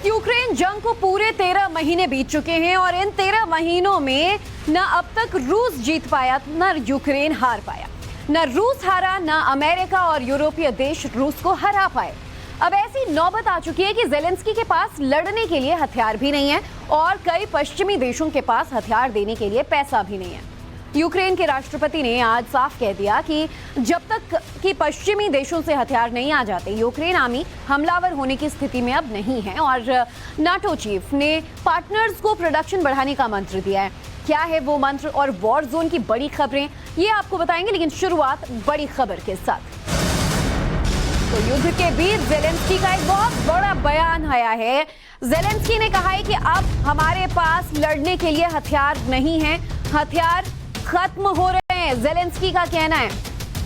Ukraine जंग को पूरे 13 महीने बीत चुके हैं और इन 13 महीनों में न अब तक रूस जीत पाया न यूक्रेन हार पाया। न रूस हारा न अमेरिका और यूरोपीय देश रूस को हरा पाए। अब ऐसी नौबत आ चुकी है कि ज़ेलेंस्की के पास लड़ने के लिए हथियार भी नहीं है और कई पश्चिमी देशों के पास हथियार देने के लिए पैसा भी नहीं है। यूक्रेन के राष्ट्रपति ने आज साफ कह दिया कि जब तक कि पश्चिमी देशों से हथियार नहीं आ जाते यूक्रेन आर्मी हमलावर होने की स्थिति में अब नहीं है। और नाटो चीफ ने पार्टनर्स को प्रोडक्शन बढ़ाने का मंत्र दिया है। क्या है वो मंत्र और वॉर जोन की बड़ी खबरें, ये आपको बताएंगे, लेकिन शुरुआत बड़ी खबर के साथ। तो युद्ध के बीच ज़ेलेंस्की का एक बहुत बड़ा बयान आया है। ज़ेलेंस्की ने कहा है कि अब हमारे पास लड़ने के लिए हथियार नहीं है, हथियार खत्म हो रहे हैं, ज़ेलेंस्की का कहना है।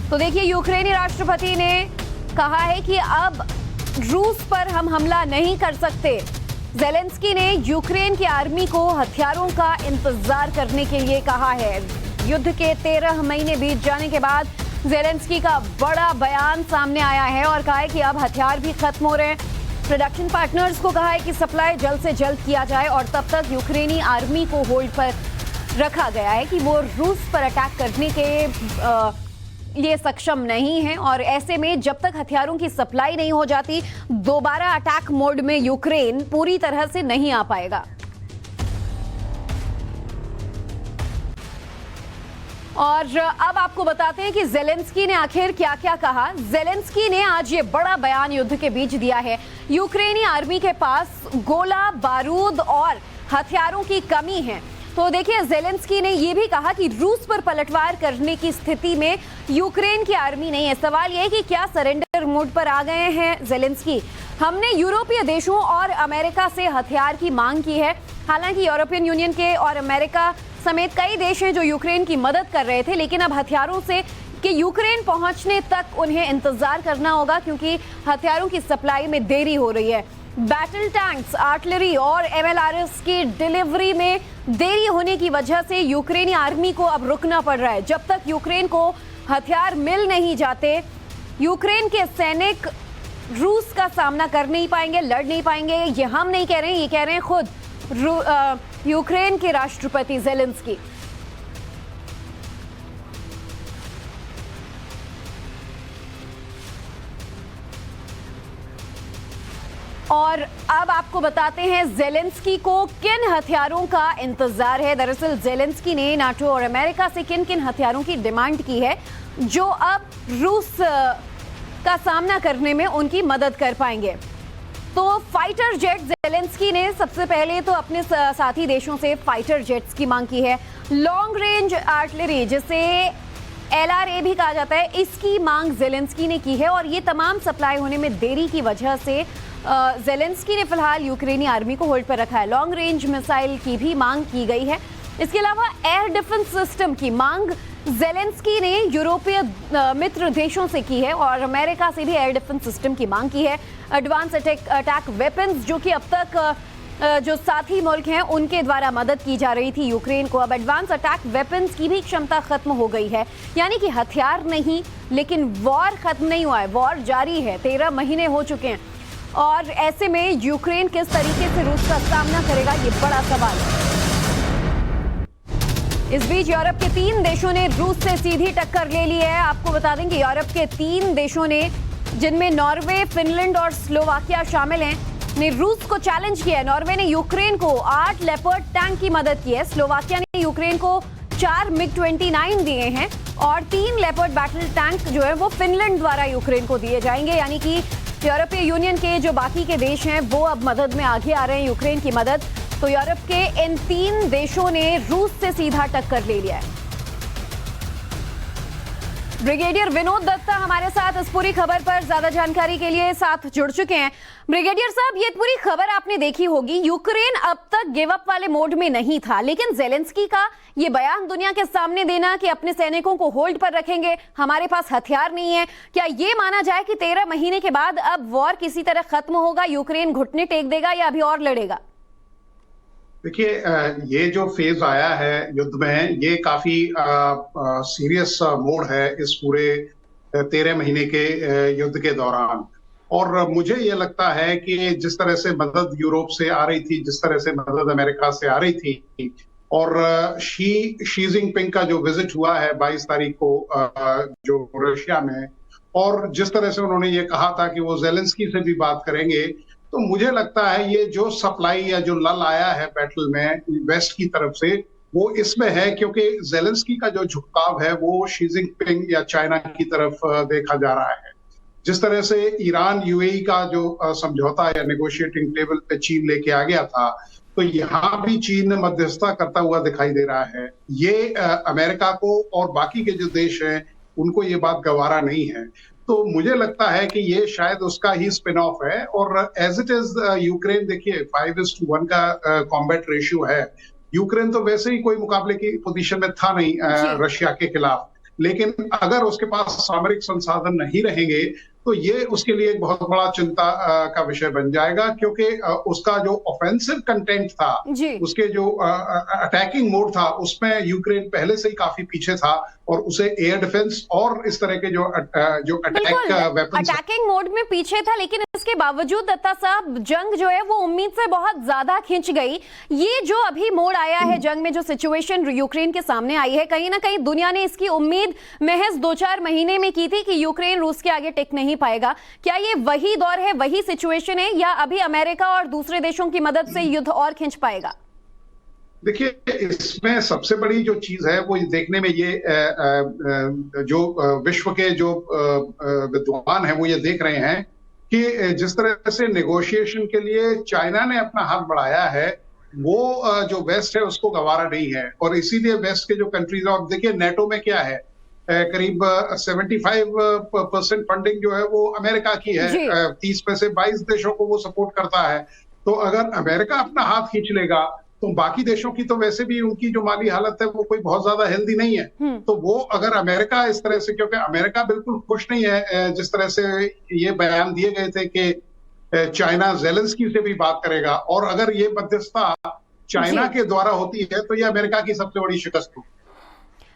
तो देखिए, यूक्रेनी राष्ट्रपति ने कहा है कि अब रूस पर हम हमला नहीं कर सकते। ज़ेलेंस्की ने यूक्रेन की आर्मी को हथियारों का इंतजार करने के लिए कहा है। युद्ध के 13 महीने बीत जाने के बाद ज़ेलेंस्की का बड़ा बयान सामने आया है और कहा है कि अब हथियार भी खत्म हो रहे हैं। प्रोडक्शन पार्टनर्स को कहा है कि सप्लाई जल्द से जल्द किया जाए और तब तक यूक्रेनी आर्मी को होल्ड पर रखा गया है कि वो रूस पर अटैक करने के लिए सक्षम नहीं है। और ऐसे में जब तक हथियारों की सप्लाई नहीं हो जाती, दोबारा अटैक मोड में यूक्रेन पूरी तरह से नहीं आ पाएगा। और अब आपको बताते हैं कि ज़ेलेंस्की ने आखिर क्या क्या कहा। ज़ेलेंस्की ने आज ये बड़ा बयान युद्ध के बीच दिया है। यूक्रेनी आर्मी के पास गोला बारूद और हथियारों की कमी है। तो देखिए, ज़ेलेंस्की ने यह भी कहा कि रूस पर पलटवार करने की स्थिति में यूक्रेन की आर्मी नहीं है। सवाल यह है कि क्या सरेंडर मोड पर आ गए हैं ज़ेलेंस्की। हमने यूरोपीय देशों और अमेरिका से हथियार की मांग की है। हालांकि यूरोपियन यूनियन के और अमेरिका समेत कई देश हैं जो यूक्रेन की मदद कर रहे थे, लेकिन अब हथियारों से कि यूक्रेन पहुंचने तक उन्हें इंतजार करना होगा क्योंकि हथियारों की सप्लाई में देरी हो रही है। बैटल टैंक्स, आर्टिलरी और MLRS की डिलीवरी में देरी होने की वजह से यूक्रेनी आर्मी को अब रुकना पड़ रहा है। जब तक यूक्रेन को हथियार मिल नहीं जाते, यूक्रेन के सैनिक रूस का सामना कर नहीं पाएंगे, लड़ नहीं पाएंगे। ये हम नहीं कह रहे हैं, ये कह रहे हैं खुद यूक्रेन के राष्ट्रपति ज़ेलेंस्की। और अब आपको बताते हैं ज़ेलेंस्की को किन हथियारों का इंतजार है। दरअसल ज़ेलेंस्की ने नाटो और अमेरिका से किन किन हथियारों की डिमांड की है जो अब रूस का सामना करने में उनकी मदद कर पाएंगे। तो फाइटर जेट, ज़ेलेंस्की ने सबसे पहले तो अपने साथी देशों से फाइटर जेट्स की मांग की है। लॉन्ग रेंज आर्टिलरी, जिसे LRA भी कहा जाता है, इसकी मांग ज़ेलेंस्की ने की है और ये तमाम सप्लाई होने में देरी की वजह से ज़ेलेंस्की ने फिलहाल यूक्रेनी आर्मी को होल्ड पर रखा है। लॉन्ग रेंज मिसाइल की भी मांग की गई है। इसके अलावा एयर डिफेंस सिस्टम की मांग ज़ेलेंस्की ने यूरोपीय मित्र देशों से की है और अमेरिका से भी एयर डिफेंस सिस्टम की मांग की है। एडवांस अटैक वेपन्स, जो कि अब तक जो साथी मुल्क हैं उनके द्वारा मदद की जा रही थी यूक्रेन को, अब एडवांस अटैक वेपन्स की भी क्षमता खत्म हो गई है। यानी कि हथियार नहीं, लेकिन वॉर खत्म नहीं हुआ है, वॉर जारी है। 13 महीने हो चुके हैं और ऐसे में यूक्रेन किस तरीके से रूस का सामना करेगा, ये बड़ा सवाल है। इस बीच यूरोप के 3 देशों ने रूस से सीधी टक्कर ले ली है। आपको बता दें कि यूरोप के 3 देशों ने, जिनमें नॉर्वे, फिनलैंड और स्लोवाकिया शामिल हैं, ने रूस को चैलेंज किया है। नॉर्वे ने यूक्रेन को 8 लेपर्ड टैंक की मदद की है। स्लोवाकिया ने यूक्रेन को 4 MiG-29 दिए हैं और 3 लेपर्ड बैटल टैंक जो है वो फिनलैंड द्वारा यूक्रेन को दिए जाएंगे। यानी कि यूरोपीय यूनियन के जो बाकी के देश हैं वो अब मदद में आगे आ रहे हैं, यूक्रेन की मदद। तो यूरोप के इन 3 देशों ने रूस से सीधा टक्कर ले लिया है। ब्रिगेडियर विनोद दत्ता हमारे साथ इस पूरी खबर पर ज्यादा जानकारी के लिए साथ जुड़ चुके हैं। ब्रिगेडियर साहब, ये पूरी खबर आपने देखी होगी। यूक्रेन अब तक गिव अप वाले मोड में नहीं था, लेकिन ज़ेलेंस्की का ये बयान दुनिया के सामने देना कि अपने सैनिकों को होल्ड पर रखेंगे, हमारे पास हथियार नहीं है, क्या ये माना जाए कि 13 महीने के बाद अब वॉर किसी तरह खत्म होगा, यूक्रेन घुटने टेक देगा या अभी और लड़ेगा? देखिए, ये जो फेज आया है युद्ध में, ये काफी सीरियस मोड है इस पूरे 13 महीने के युद्ध के दौरान। और मुझे ये लगता है कि जिस तरह से मदद यूरोप से आ रही थी, जिस तरह से मदद अमेरिका से आ रही थी, और शी जिनपिंग का जो विजिट हुआ है 22 तारीख को जो रशिया में, और जिस तरह से उन्होंने ये कहा था कि वो जेलेंस्की से भी बात करेंगे, तो मुझे लगता है ये जो सप्लाई या जो लल आया है बैटल में वेस्ट की तरफ से, वो इसमें है क्योंकि जेलेंस्की का जो झुकाव है वो शी जिनपिंग या चाइना की तरफ देखा जा रहा है। जिस तरह से ईरान यूएई का जो समझौता या नेगोशिएटिंग टेबल पे चीन लेके आ गया था, तो यहाँ भी चीन मध्यस्थता करता हुआ दिखाई दे रहा है। ये अमेरिका को और बाकी के जो देश हैं उनको ये बात गवारा नहीं है। तो मुझे लगता है कि ये शायद उसका ही स्पिन ऑफ है। और एज इट इज यूक्रेन, देखिए 5:1 का कॉम्बैट रेशियो है। यूक्रेन तो वैसे ही कोई मुकाबले की पोजीशन में था नहीं रशिया के खिलाफ, लेकिन अगर उसके पास सामरिक संसाधन नहीं रहेंगे तो ये उसके लिए एक बहुत बड़ा चिंता का विषय बन जाएगा, क्योंकि उसका जो ऑफेंसिव कंटेंट था, उसके जो अटैकिंग मोड था, उसमें यूक्रेन पहले से ही काफी पीछे था और उसे एयर डिफेंस और इस तरह के जो अटैक वेपन्स, अटैकिंग मोड में पीछे था। लेकिन इसके बावजूद दत्ता साहब जंग जो है वो उम्मीद से बहुत ज्यादा खिंच गई। ये जो अभी मोड़ आया है जंग में, जो सिचुएशन यूक्रेन के सामने आई है, कहीं ना कहीं दुनिया ने इसकी उम्मीद महज 2-4 महीने में की थी कि यूक्रेन रूस के आगे टिक नहीं पाएगा। क्या ये वही दौर है, वही सिचुएशन है, या अभी अमेरिका और दूसरे देशों की मदद से युद्ध और खिंच पाएगा? देखिए, इसमें सबसे बड़ी जो चीज है वो देखने में ये जो विश्व के जो विद्वान हैं वो ये देख रहे हैं कि जिस तरह से नेगोशिएशन के लिए चाइना ने अपना हाथ बढ़ाया है, वो जो वेस्ट है उसको गवारा नहीं है। और इसीलिए वेस्ट के जो कंट्रीज, और देखिए नेटो में क्या है, करीब 75% फंडिंग जो है वो अमेरिका की है, 30 में से 22 देशों को वो सपोर्ट करता है। तो अगर अमेरिका अपना हाथ खींच लेगा तो बाकी देशों की तो वैसे भी उनकी जो माली हालत है वो कोई बहुत ज्यादा हेल्दी नहीं है। तो वो अगर अमेरिका इस तरह से, क्योंकि अमेरिका बिल्कुल खुश नहीं है जिस तरह से ये बयान दिए गए थे कि चाइना जेलेंस्की से भी बात करेगा, और अगर ये मध्यस्थता चाइना के द्वारा होती है तो ये अमेरिका की सबसे बड़ी शिकस्त होगी।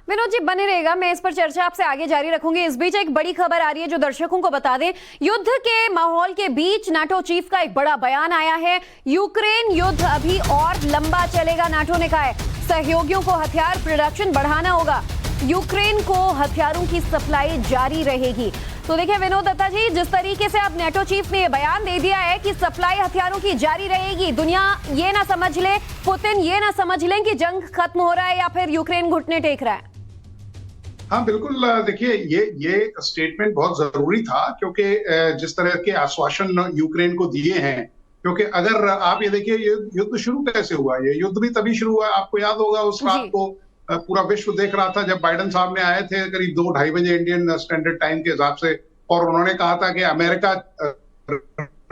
विनोद जी बने रहेगा, मैं इस पर चर्चा आपसे आगे जारी रखूंगी। इस बीच एक बड़ी खबर आ रही है जो दर्शकों को बता दें। युद्ध के माहौल के बीच नाटो चीफ का एक बड़ा बयान आया है। यूक्रेन युद्ध अभी और लंबा चलेगा, नाटो ने कहा है। सहयोगियों को हथियार प्रोडक्शन बढ़ाना होगा, यूक्रेन को हथियारों की सप्लाई जारी रहेगी। तो देखिए विनोद दत्ता जी, जिस तरीके से अब नाटो चीफ ने बयान दे दिया है कि सप्लाई हथियारों की जारी रहेगी, दुनिया ये ना समझ ले, पुतिन ये ना समझ लें कि जंग खत्म हो रहा है या फिर यूक्रेन घुटने टेक रहा है। हाँ बिल्कुल, देखिए ये स्टेटमेंट बहुत जरूरी था, क्योंकि जिस तरह के आश्वासन यूक्रेन को दिए हैं, क्योंकि अगर आप ये देखिए युद्ध शुरू कैसे हुआ, ये युद्ध भी तभी शुरू हुआ, आपको याद होगा उस रात को पूरा विश्व देख रहा था जब बाइडेन साहब ने आए थे करीब 2-2:30 बजे इंडियन स्टैंडर्ड टाइम के हिसाब से, और उन्होंने कहा था कि अमेरिका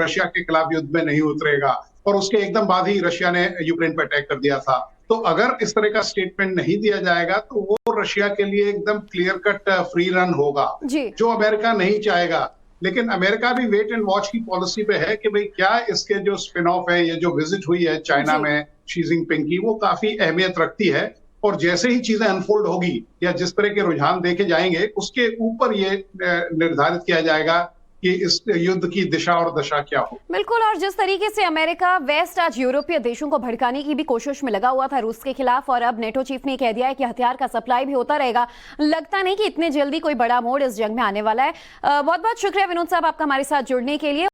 रशिया के खिलाफ युद्ध में नहीं उतरेगा, और उसके एकदम बाद ही रशिया ने यूक्रेन पर अटैक कर दिया था। तो अगर इस तरह का स्टेटमेंट नहीं दिया जाएगा तो वो रशिया के लिए एकदम क्लियर कट फ्री रन होगा, जो अमेरिका नहीं चाहेगा। लेकिन अमेरिका भी वेट एंड वॉच की पॉलिसी पे है कि भाई क्या इसके जो स्पिन ऑफ है, ये जो विजिट हुई है चाइना में शी जिनपिंग की, वो काफी अहमियत रखती है। और जैसे ही चीजें अनफोल्ड होगी या जिस तरह के रुझान देखे जाएंगे, उसके ऊपर ये निर्धारित किया जाएगा कि इस युद्ध की दिशा और दशा क्या हो। बिल्कुल, और जिस तरीके से अमेरिका वेस्ट आज यूरोपीय देशों को भड़काने की भी कोशिश में लगा हुआ था रूस के खिलाफ, और अब नेटो चीफ ने कह दिया है कि हथियार का सप्लाई भी होता रहेगा, लगता नहीं कि इतने जल्दी कोई बड़ा मोड़ इस जंग में आने वाला है। बहुत बहुत शुक्रिया विनोद साहब आपका हमारे साथ जुड़ने के लिए।